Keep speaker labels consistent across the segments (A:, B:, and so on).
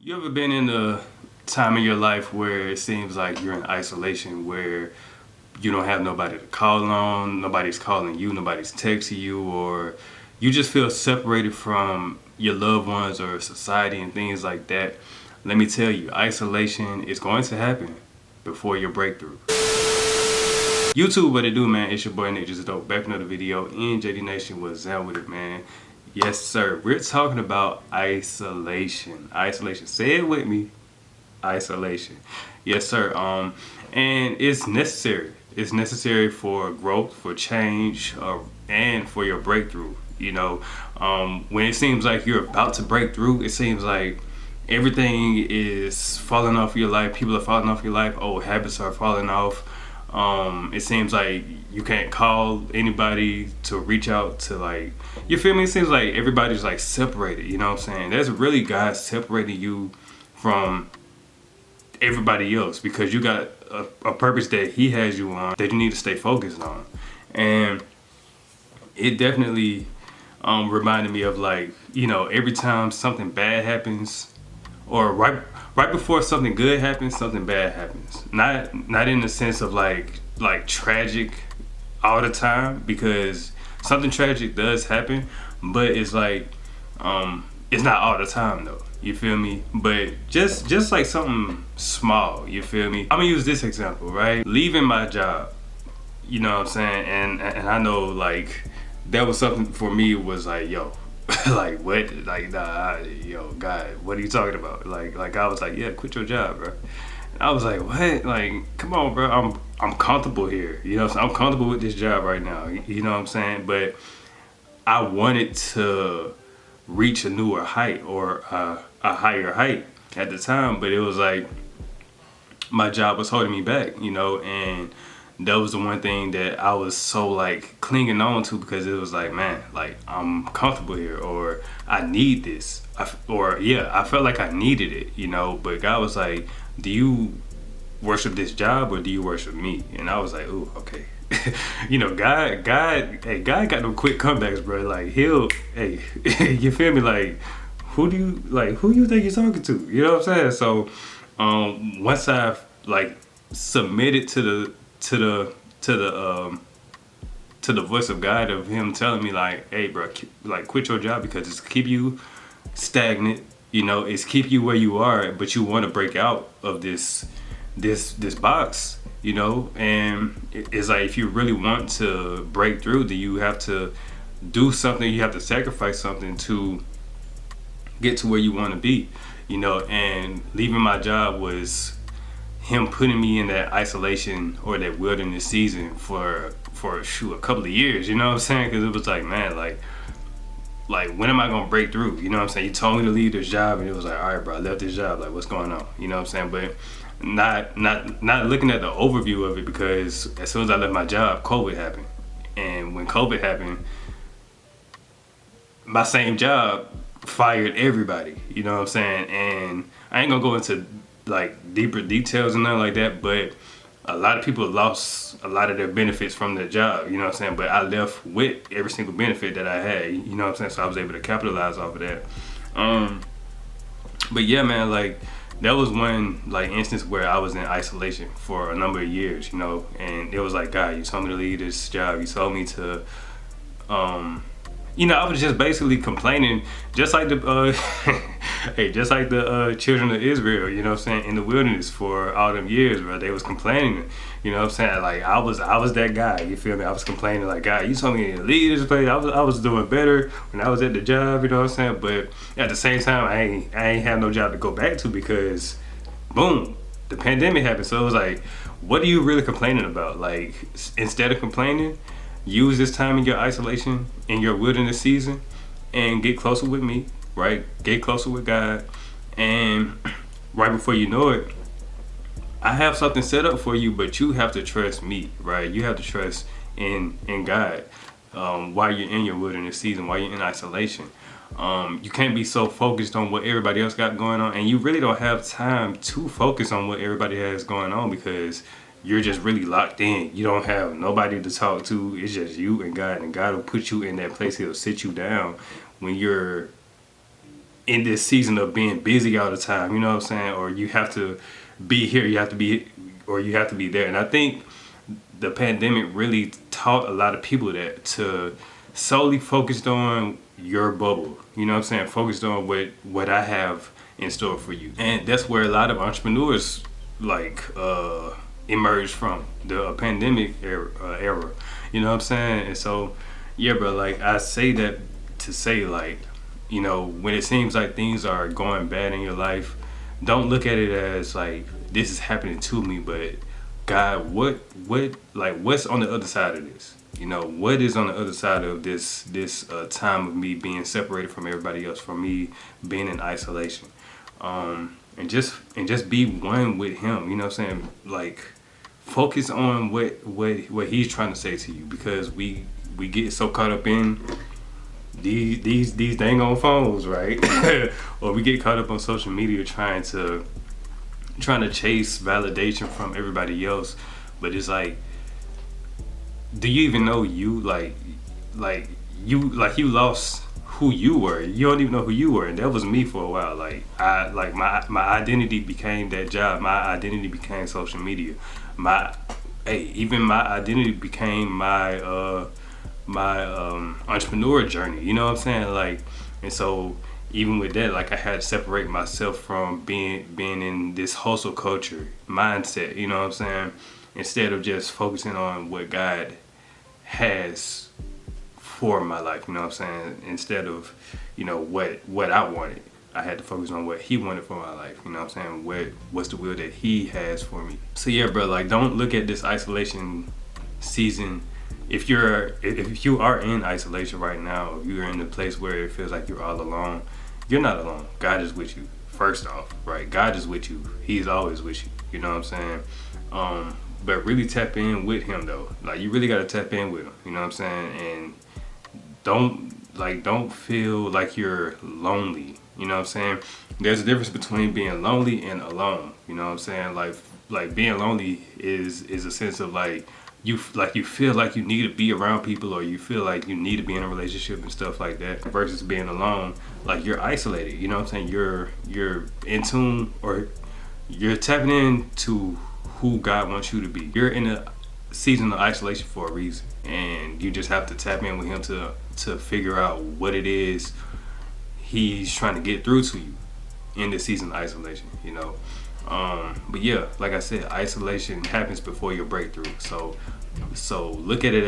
A: You ever been in a time in your life where it seems like you're in isolation, where you don't have nobody to call on, nobody's calling you, nobody's texting you, or you just feel separated from your loved ones or society and things like that? Let me tell you, isolation is going to happen before your breakthrough. YouTube, what it do, man? It's your boy Nick, just dope. Back with another video in JD Nation. What's down with it, man? Yes, sir. We're talking about isolation. Isolation. Say it with me. Isolation. Yes, sir. And it's necessary. It's necessary for growth, for change, and for your breakthrough. You know, when it seems like you're about to break through, it seems like everything is falling off your life. People are falling off your life. Old habits are falling off. It seems like you can't call anybody to reach out to, like, you feel me? It seems like everybody's like separated, you know what I'm saying? There's really God separating you from everybody else because you got a purpose that He has you on that you need to stay focused on. And it definitely reminded me of, like, you know, every time something bad happens, or right before something good happens, something bad happens. Not in the sense of like tragic all the time, because something tragic does happen, but it's like it's not all the time though. You feel me? But just like something small, you feel me? I'm gonna use this example, right? Leaving my job, you know what I'm saying? And I know, like, that was something for me, was like, yo, like, what? Like, nah, yo, God, what are you talking about? Like I was like, yeah, quit your job, bro. And I was like, what? Like, come on, bro. I'm comfortable here. You know what I'm saying? I'm comfortable with this job right now. You know what I'm saying? But I wanted to reach a newer height, or a higher height at the time. But it was like my job was holding me back, you know, and that was the one thing that I was so, like, clinging on to, because it was like, man, like, I'm comfortable here, or I need this, I felt like I needed it, you know. But God was like, do you worship this job or do you worship me? And I was like, ooh, okay. You know, God got them quick comebacks, bro. Like, hey, you feel me? Like, who you think you're talking to? You know what I'm saying? So, once I've, like, submitted to the voice of God, of Him telling me, like, hey, bro, like, quit your job because it's keep you stagnant. You know, it's keep you where you are, but you want to break out of this box. You know, and it's like, if you really want to break through, then you have to do something. You have to sacrifice something to get to where you want to be. You know, and leaving my job was Him putting me in that isolation, or that wilderness season for a couple of years, you know what I'm saying? Because it was like, man, like when am I gonna break through? You know what I'm saying? You told me to leave this job, and it was like, all right, bro, I left this job. Like, what's going on? You know what I'm saying? But not looking at the overview of it, because as soon as I left my job, COVID happened, and when COVID happened, my same job fired everybody. You know what I'm saying? And I ain't gonna go into, like, deeper details and nothing like that, but a lot of people lost a lot of their benefits from their job, you know what I'm saying? But I left with every single benefit that I had, you know what I'm saying? So I was able to capitalize off of that. But yeah, man, like, that was one, like, instance where I was in isolation for a number of years, you know, and it was like, God, you told me to leave this job, you told me to, you know, I was just basically complaining, just like the just like the children of Israel, you know what I'm saying, in the wilderness for all them years, bro. They was complaining, you know what I'm saying? Like, I was that guy, you feel me? I was complaining, like, God, you told me to leave this place. I was doing better when I was at the job, you know what I'm saying? But at the same time, I ain't have no job to go back to, because boom, the pandemic happened. So it was like, what are you really complaining about? Like, instead of complaining, use this time in your isolation, in your wilderness season, and get closer with me, right? Get closer with God. And right before you know it, I have something set up for you, but you have to trust me, right? You have to trust in God while you're in your wilderness season, while you're in isolation. You can't be so focused on what everybody else got going on, and you really don't have time to focus on what everybody has going on, because you're just really locked in. You don't have nobody to talk to. It's just you and God will put you in that place. He'll sit you down when you're in this season of being busy all the time, you know what I'm saying? Or you have to be here, you have to be, or you have to be there. And I think the pandemic really taught a lot of people that, to solely focused on your bubble, you know what I'm saying? Focused on what I have in store for you. And that's where a lot of entrepreneurs like emerged from, the pandemic era, you know what I'm saying? And so yeah, bro, like I say that to say, like, you know, when it seems like things are going bad in your life, don't look at it as like this is happening to me, but God, what's on the other side of this? You know, what is on the other side of this time of me being separated from everybody else, from me being in isolation, and just be one with Him. You know what I'm saying? Like, focus on what He's trying to say to you, because we get so caught up in these dang on phones, right? Or we get caught up on social media trying to chase validation from everybody else. But it's like, do you even know you? You lost who you were. You don't even know who you were. And that was me for a while. Like my identity became that job. My identity became social media. Even my identity became my entrepreneur journey. You know what I'm saying? Like, and so even with that, like, I had to separate myself from being in this hustle culture mindset. You know what I'm saying? Instead of just focusing on what God has for my life. You know what I'm saying? Instead of, you know, what I wanted, I had to focus on what He wanted for my life. You know what I'm saying? What's the will that He has for me? So yeah, bro, like, don't look at this isolation season. If you are in isolation right now, if you're in a place where it feels like you're all alone, you're not alone. God is with you. First off, right? God is with you. He's always with you. You know what I'm saying? But really tap in with Him though. Like, you really gotta tap in with Him. You know what I'm saying? And don't feel like you're lonely. You know what I'm saying? There's a difference between being lonely and alone. You know what I'm saying? Like being lonely is a sense of like you feel like you need to be around people, or you feel like you need to be in a relationship and stuff like that, versus being alone, like you're isolated. You know what I'm saying? You're in tune, or you're tapping into who God wants you to be. You're in a season of isolation for a reason, and you just have to tap in with Him to figure out what it is He's trying to get through to you in this season of isolation, you know. But yeah, like I said, isolation happens before your breakthrough. So look at it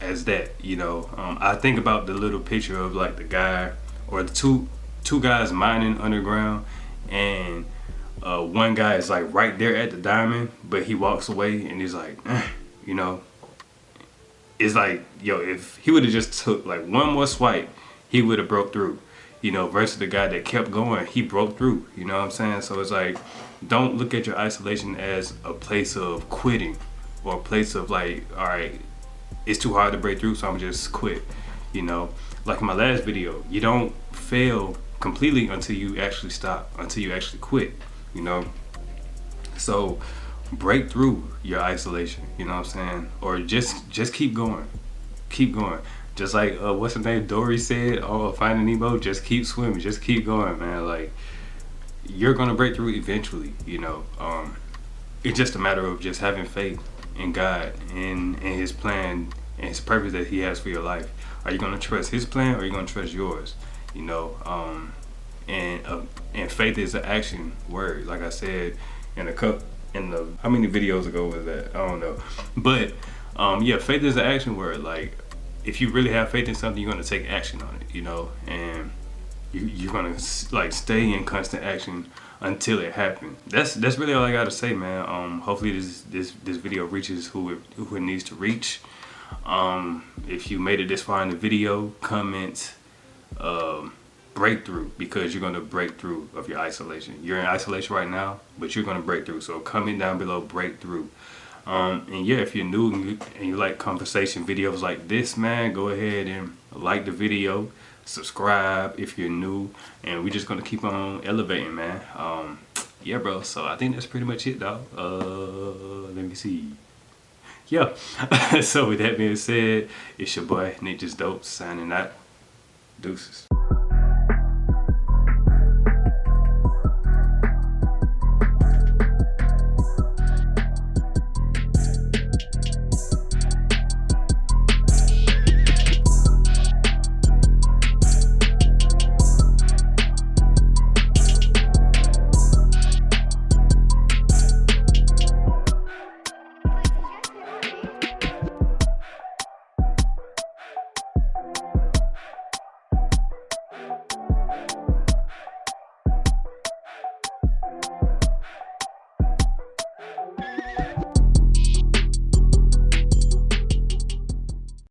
A: as that, you know. I think about the little picture of like the guy, or the two guys mining underground, and one guy is like right there at the diamond, but he walks away and he's like, you know, it's like, yo, if he would have just took like one more swipe, he would have broke through, you know, versus the guy that kept going, he broke through, you know what I'm saying? So it's like, don't look at your isolation as a place of quitting, or a place of like, all right, it's too hard to break through, so I'm just quit, you know. Like in my last video, you don't fail completely until you actually stop, until you actually quit, you know. So break through your isolation, you know what I'm saying? Or just keep going. Just like what's her name, Dory said, oh, Finding Nemo, just keep swimming, just keep going, man. Like, you're gonna break through eventually, you know. It's just a matter of just having faith in God and His plan and His purpose that He has for your life. Are you gonna trust His plan, or are you gonna trust yours? You know, and faith is an action word, like I said in the how many videos ago was that? I don't know, but yeah, faith is an action word. Like, if you really have faith in something, you're gonna take action on it, you know, and you're gonna like stay in constant action until it happens. That's really all I gotta say, man. Hopefully this video reaches who it needs to reach. If you made it this far in the video, comment breakthrough, because you're gonna break through of your isolation. You're in isolation right now, but you're gonna break through. So comment down below, breakthrough. And yeah, if you're new and you like conversation videos like this, man, go ahead and like the video, subscribe if you're new, and we're just gonna keep on elevating, man. Yeah, bro, so I think that's pretty much it, dog. Let me see. Yeah. So with that being said, it's your boy Ninja's Dope signing out. Deuces.